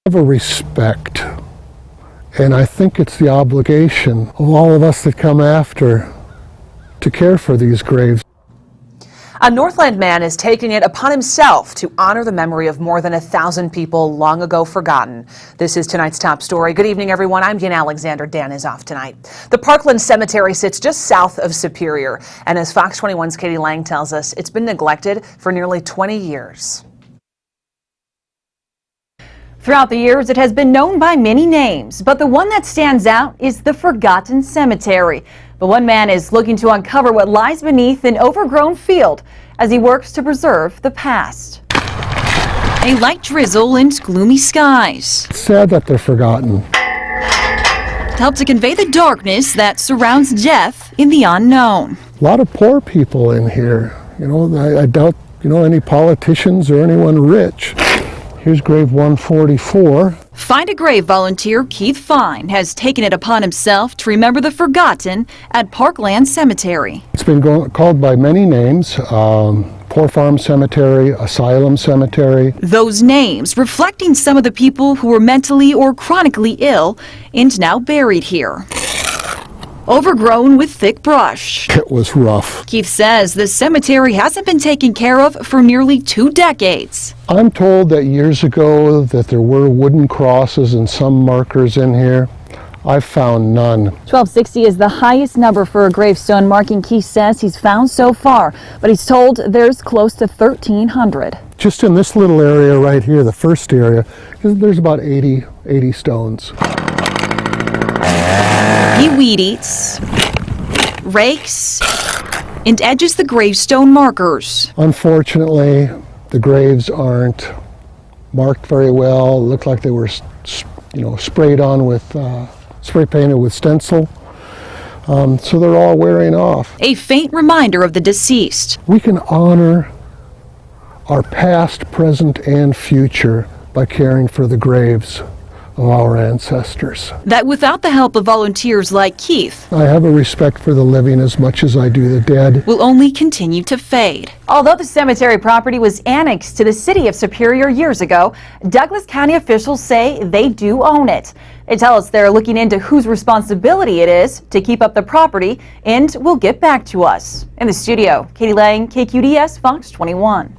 have a respect, and I think it's the obligation of all of us that come after to care for these graves. A Northland man is taking it upon himself to honor the memory of more than 1,000 people long ago forgotten. This is tonight's top story. Good evening, everyone. I'm Jan Alexander. Dan is off tonight. The Parkland Cemetery sits just south of Superior, and as Fox 21's Katie Lang tells us, it's been neglected for nearly 20 years. Throughout the years, it has been known by many names, but the one that stands out is the Forgotten Cemetery. But one man is looking to uncover what lies beneath an overgrown field as he works to preserve the past. A light drizzle and gloomy skies. It's sad that they're forgotten. Help to convey the darkness that surrounds death in the unknown. A lot of poor people in here. I doubt, any politicians or anyone rich. Here's grave 144. Find a Grave volunteer Keith Fine has taken it upon himself to remember the forgotten at Parkland Cemetery. It's been called by many names. Poor Farm Cemetery, Asylum Cemetery. Those names reflecting some of the people who were mentally or chronically ill and now buried here. Overgrown with thick brush. It was rough. Keith says the cemetery hasn't been taken care of for nearly 2 decades. I'm told that years ago that there were wooden crosses and some markers in here. I've found none. 1260 is the highest number for a gravestone marking Keith says he's found so far, but he's told there's close to 1,300. Just in this little area right here, the first area, there's about 80 stones. He weed eats, rakes, and edges the gravestone markers. Unfortunately, the graves aren't marked very well. It looked like they were, sprayed on with, spray painted with stencil. So they're all wearing off. A faint reminder of the deceased. We can honor our past, present, and future by caring for the graves of our ancestors. That without the help of volunteers like Keith, I have a respect for the living as much as I do the dead. Will only continue to fade. Although the cemetery property was annexed to the city of Superior years ago, Douglas County officials say they do own it. They tell us they're looking into whose responsibility it is to keep up the property and will get back to us. In the studio, Katie Lang, KQDS, Fox 21.